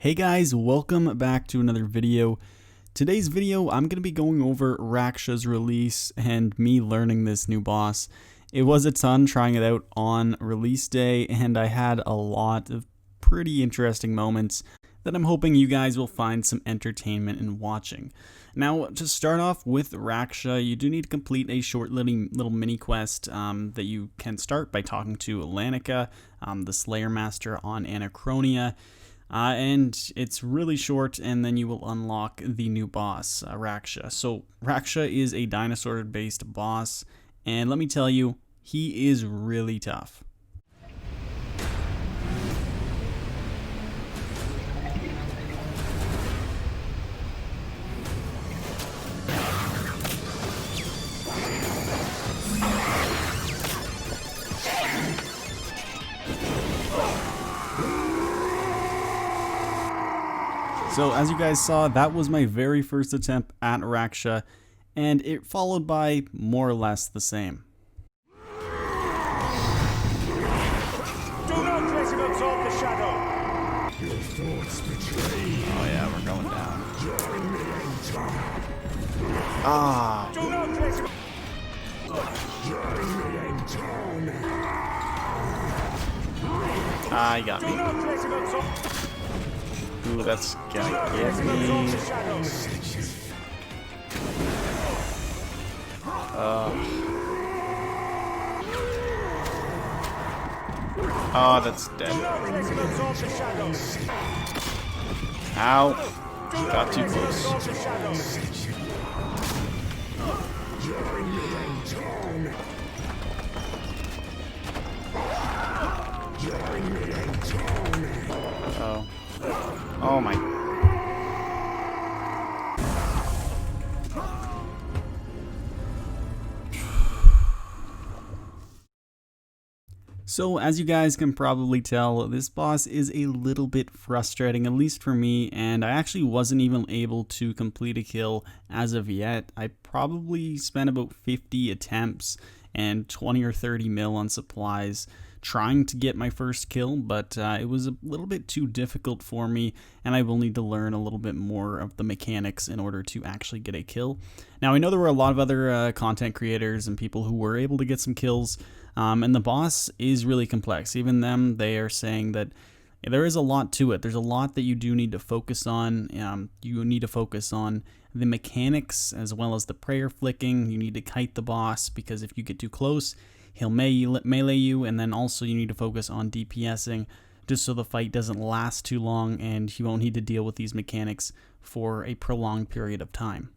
Hey guys, welcome back to another video. Today's video, I'm going to be going over Raksha's release and me learning this new boss. It was a ton trying it out on release day, and I had a lot of pretty interesting moments that I'm hoping you guys will find some entertainment in watching. Now, to start off with Raksha, you do need to complete a short little mini quest that you can start by talking to Lanika, the Slayer Master on Anachronia. And it's really short, and then you will unlock the new boss, Raksha. So Raksha is a dinosaur-based boss, and let me tell you, he is really tough. So as you guys saw, that was my very first attempt at Raksha, and it followed by more or less the same. Do not let him absorb the shadow! Your thoughts betray. Oh yeah, we're going down. Join me in time. Ah. Do not let him. Join me in time. Ah, he got Do me. not let him absorb. Ooh, that's gonna get Absorb me. the shadow. Oh, that's Do dead. not let him absorb the shadow. Ow. Do Got not too let him close. absorb the shadow. Join me in time. Join me in time. Oh. Oh my. So as you guys can probably tell, this boss is a little bit frustrating, at least for me, and I actually wasn't even able to complete a kill as of yet. I probably spent about 50 attempts and 20 or 30 mil on supplies trying to get my first kill, but it was a little bit too difficult for me, and I will need to learn a little bit more of the mechanics in order to actually get a kill. Now, I know there were a lot of other content creators and people who were able to get some kills, and the boss is really complex. Even them, they are saying that there is a lot to it. There's a lot that you do need to focus on. You need to focus on the mechanics as well as the prayer flicking. You need to kite the boss, because if you get too close, he'll melee you, and then also you need to focus on DPSing just so the fight doesn't last too long and you won't need to deal with these mechanics for a prolonged period of time.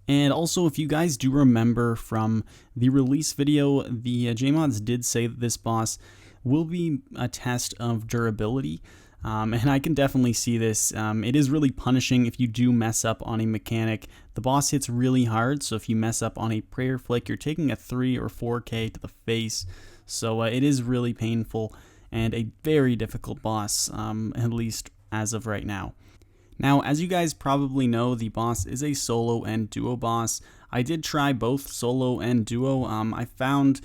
And also, if you guys do remember from the release video, the JMods did say that this boss will be a test of durability. And I can definitely see this. It is really punishing if you do mess up on a mechanic. The boss hits really hard, so if you mess up on a prayer flick, you're taking a 3 or 4k to the face. So it is really painful and a very difficult boss, at least as of right now. Now, as you guys probably know, the boss is a solo and duo boss. I did try both solo and duo. I found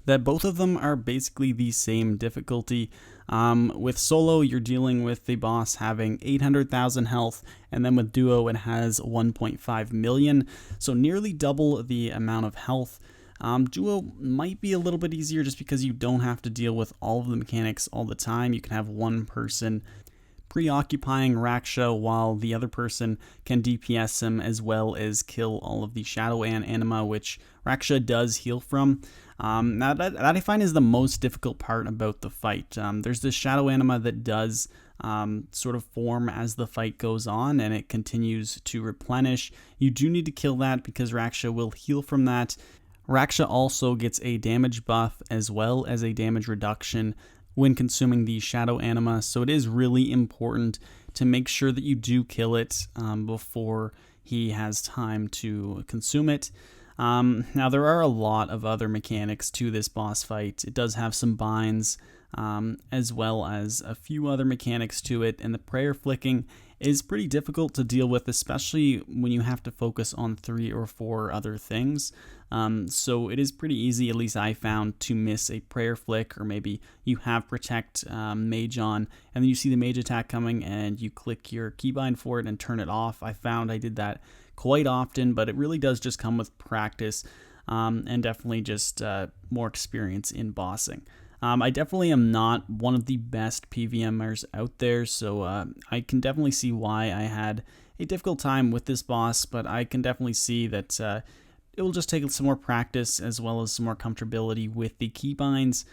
that both of them are basically the same difficulty. With solo, you're dealing with the boss having 800,000 health, and then with duo, it has 1.5 million, so nearly double the amount of health. Duo might be a little bit easier just because you don't have to deal with all of the mechanics all the time. You can have one person preoccupying Raksha while the other person can DPS him as well as kill all of the shadow anima, which Raksha does heal from. Now that I find is the most difficult part about the fight. There's this shadow anima that does sort of form as the fight goes on, and it continues to replenish. You do need to kill that because Raksha will heal from that. Raksha also gets a damage buff as well as a damage reduction when consuming the shadow anima, so it is really important to make sure that you do kill it before he has time to consume it. Now, there are a lot of other mechanics to this boss fight. It does have some binds, as well as a few other mechanics to it, and the prayer flicking is pretty difficult to deal with, especially when you have to focus on 3 or 4 other things. So it is pretty easy, at least I found, to miss a prayer flick, or maybe you have protect mage on, and then you see the mage attack coming and you click your keybind for it and turn it off. I found I did that quite often, but it really does just come with practice, and definitely just more experience in bossing. I definitely am not one of the best PVMers out there, so I can definitely see why I had a difficult time with this boss, but I can definitely see that it will just take some more practice as well as some more comfortability with the keybinds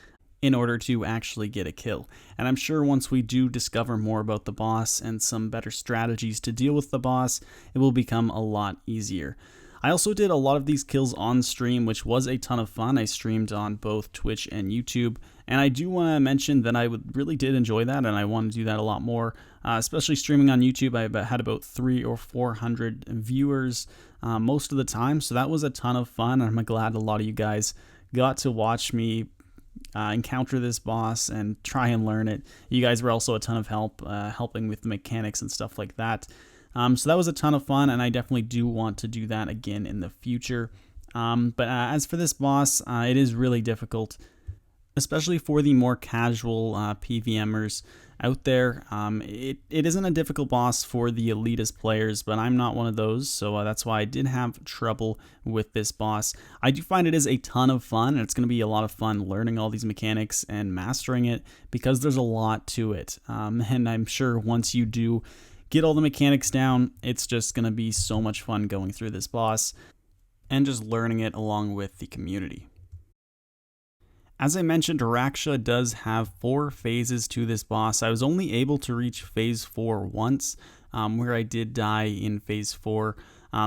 in order to actually get a kill. And I'm sure once we do discover more about the boss and some better strategies to deal with the boss, it will become a lot easier. I also did a lot of these kills on stream, which was a ton of fun. I streamed on both Twitch and YouTube, and I do want to mention that I really did enjoy that, and I want to do that a lot more, especially streaming on YouTube. I had about 300 or 400 viewers most of the time, so that was a ton of fun, and I'm glad a lot of you guys got to watch me encounter this boss and try and learn it. You guys were also a ton of help, helping with the mechanics and stuff like that. So that was a ton of fun, and I definitely do want to do that again in the future. But as for this boss, it is really difficult, especially for the more casual PVMers out there. It isn't a difficult boss for the elitist players, but I'm not one of those, so that's why I did have trouble with this boss. I do find it is a ton of fun, and it's going to be a lot of fun learning all these mechanics and mastering it, because there's a lot to it. And I'm sure once you do get all the mechanics down, it's just going to be so much fun going through this boss and just learning it along with the community. As I mentioned, Raksha does have 4 phases to this boss. I was only able to reach phase 4 once, where I did die in phase 4.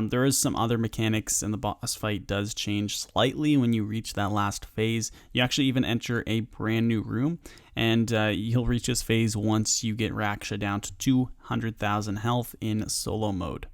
There is some other mechanics, and the boss fight does change slightly when you reach that last phase. You actually even enter a brand new room, and you'll reach this phase once you get Raksha down to 200,000 health in solo mode.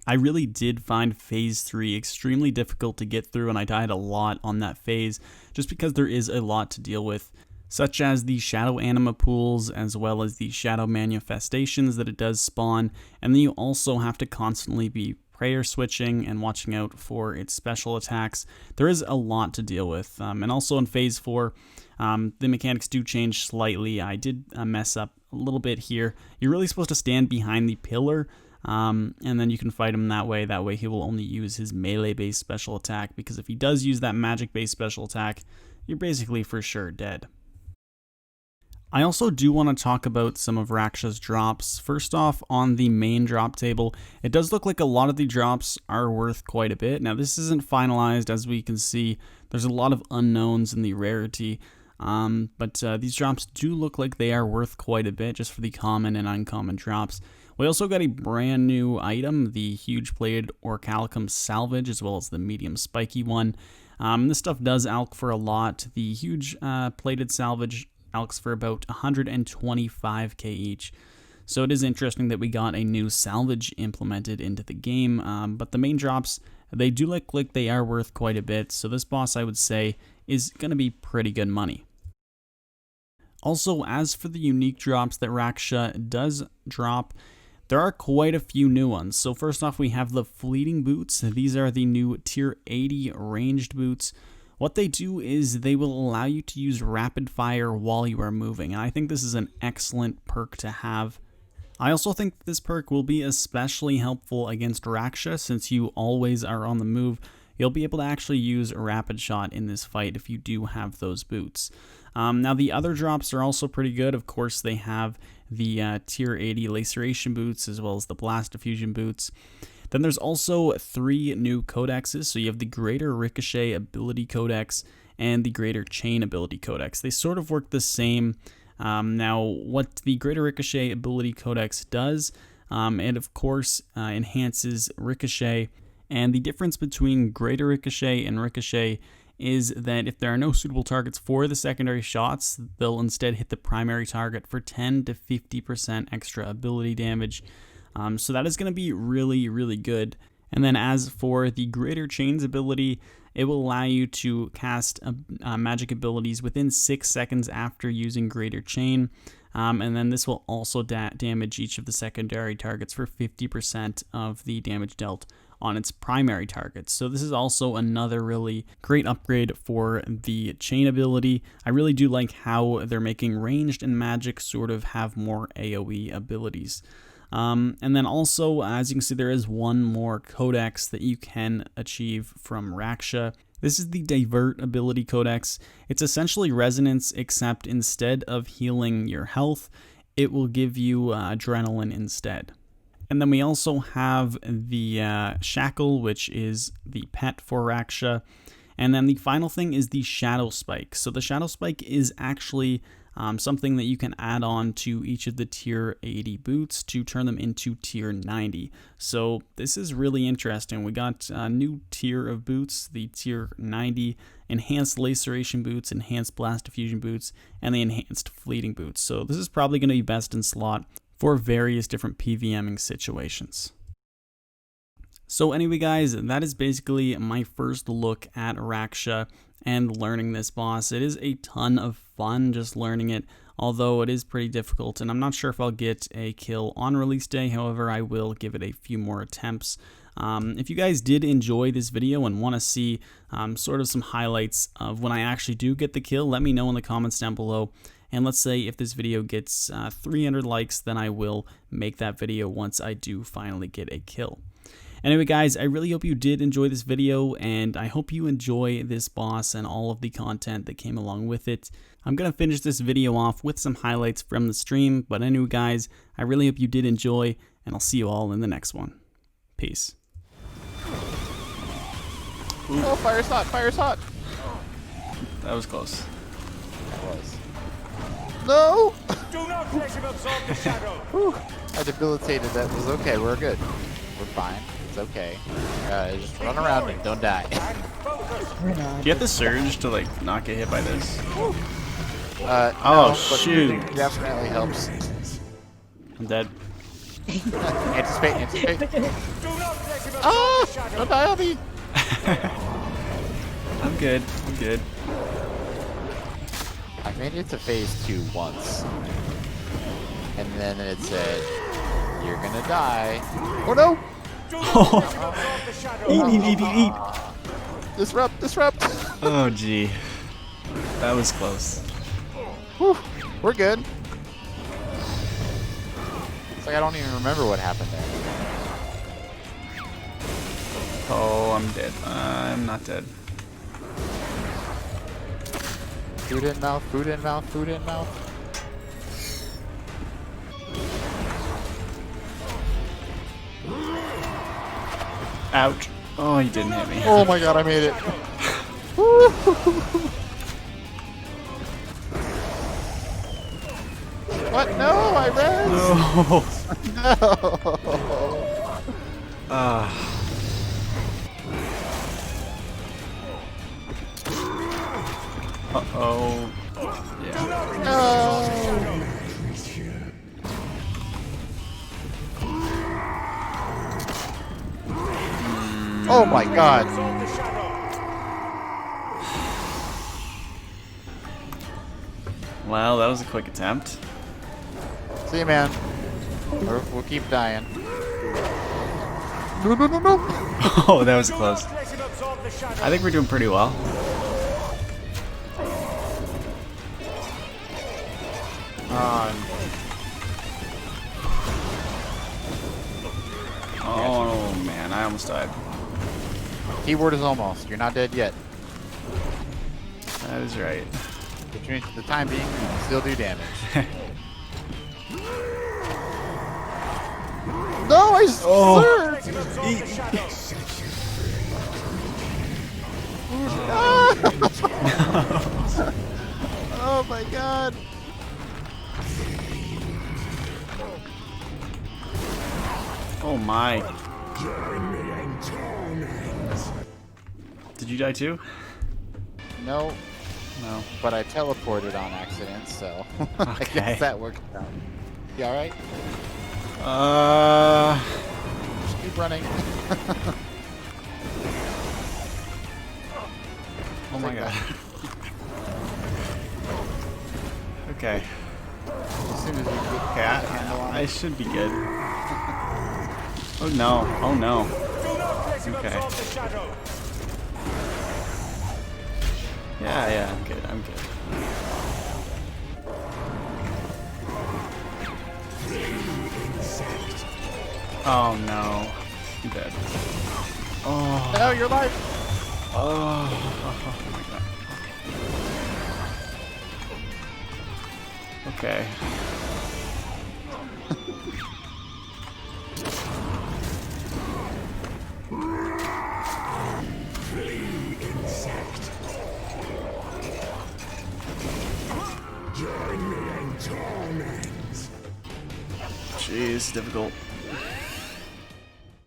I really did find phase 3 extremely difficult to get through, and I died a lot on that phase just because there is a lot to deal with, such as the shadow anima pools as well as the shadow manifestations that it does spawn, and then you also have to constantly be prayer switching and watching out for its special attacks. There is a lot to deal with, and also in phase 4 the mechanics do change slightly. I did mess up a little bit here. You're really supposed to stand behind the pillar, and then you can fight him that way. That way he will only use his melee based special attack, because if he does use that magic based special attack, you're basically for sure dead. I also do want to talk about some of Raksha's drops. First off, on the main drop table, it does look like a lot of the drops are worth quite a bit. Now, this isn't finalized, as we can see. There's a lot of unknowns in the rarity, but these drops do look like they are worth quite a bit just for the common and uncommon drops. We also got a brand new item, the huge plated Orcalicum salvage, as well as the medium spiky one. This stuff does alch for a lot. The huge plated salvage alchs for about 125k each. So it is interesting that we got a new salvage implemented into the game, but the main drops, they do look like they are worth quite a bit, so this boss, I would say, is going to be pretty good money. Also, as for the unique drops that Raksha does drop, there are quite a few new ones. So first off, we have the fleeting boots. These are the new tier 80 ranged boots. What they do is they will allow you to use rapid fire while you are moving, and I think this is an excellent perk to have. I also think this perk will be especially helpful against Raksha, since you always are on the move. You'll be able to actually use a rapid shot in this fight if you do have those boots. Now the other drops are also pretty good. Of course, they have the tier 80 laceration boots as well as the blast diffusion boots. Then there's also 3 new codexes. So you have the Greater Ricochet Ability Codex and the Greater Chain Ability Codex. They sort of work the same. Now, what the Greater Ricochet Ability Codex does, it of course enhances Ricochet. And the difference between Greater Ricochet and Ricochet is that if there are no suitable targets for the secondary shots, they'll instead hit the primary target for 10 to 50% extra ability damage. So that is going to be really, really good. And then as for the Greater Chain's ability, it will allow you to cast magic abilities within 6 seconds after using Greater Chain. And then this will also damage each of the secondary targets for 50% of the damage dealt on its primary targets. So this is also another really great upgrade for the chain ability. I really do like how they're making ranged and magic sort of have more AoE abilities. And then also, as you can see, there is one more codex that you can achieve from Raksha. This is the Divert ability codex. It's essentially resonance, except instead of healing your health, it will give you adrenaline instead. And then we also have the Shackle, which is the pet for Raksha. And then the final thing is the Shadow Spike. So the Shadow Spike is actually something that you can add on to each of the tier 80 boots to turn them into tier 90. So this is really interesting. We got a new tier of boots, the tier 90 enhanced laceration boots, enhanced blast diffusion boots, and the enhanced fleeting boots. So this is probably going to be best in slot for various different PVMing situations. So anyway guys, that is basically my first look at Raksha and learning this boss. It is a ton of fun just learning it, although it is pretty difficult, and I'm not sure if I'll get a kill on release day. However, I will give it a few more attempts. If you guys did enjoy this video and want to see sort of some highlights of when I actually do get the kill, let me know in the comments down below. And let's say if this video gets 300 likes, then I will make that video once I do finally get a kill. Anyway guys, I really hope you did enjoy this video, and I hope you enjoy this boss and all of the content that came along with it. I'm going to finish this video off with some highlights from the stream, but anyway guys, I really hope you did enjoy, and I'll see you all in the next one. Peace. Oh, fire's hot, fire's hot. That was close. That was. No! Do not let him absorb the shadow. Whew. I debilitated that. Was okay, we're good. We're fine. It's okay. Just run around and don't die. And focus. Do you have the surge to like not get hit by this? No, but shoot. definitely helps. I'm dead. Anticipate, anticipate. Do not let him absorb Ah! the shadow. Don't die on me! I'm good. I'm good. I made it to phase 2 once. And then it said, you're gonna die. Oh no! Do not let him absorb the shadow. Eat. Disrupt, disrupt! Oh, gee. That was close. Whew. We're good. It's like I don't even remember what happened there. Oh, I'm dead. I'm not dead. Food in mouth, food in mouth, food in mouth. Ouch. Oh, he didn't hit me. Oh my god, I made it. What? No, I ran. No. No. Uh-oh. Yeah. No. Oh my god. Absorb the shadow. Well, that was a quick attempt. See you, man. We'll keep dying. No, no, no, no. Oh, that was close. Do not let him absorb the shadow. I think we're doing pretty well. Oh man, I almost died. Keyword is almost. You're not dead yet. That is right. Which means for the time being, you can still do damage. No, I surged! Let him absorb the shadow. Oh my god! Oh my. Did you die too? No, No. but I teleported on accident, so I Okay. guess that worked out. You alright? Just keep running. Oh my god. Okay. soon as you get Okay, I should be good. Oh no, oh no. Do not let him Okay. absorb the shadow. Yeah, I'm good, I'm good. Oh no. I'm dead. Oh. No, you're alive. Oh my god. Okay. Jeez, difficult.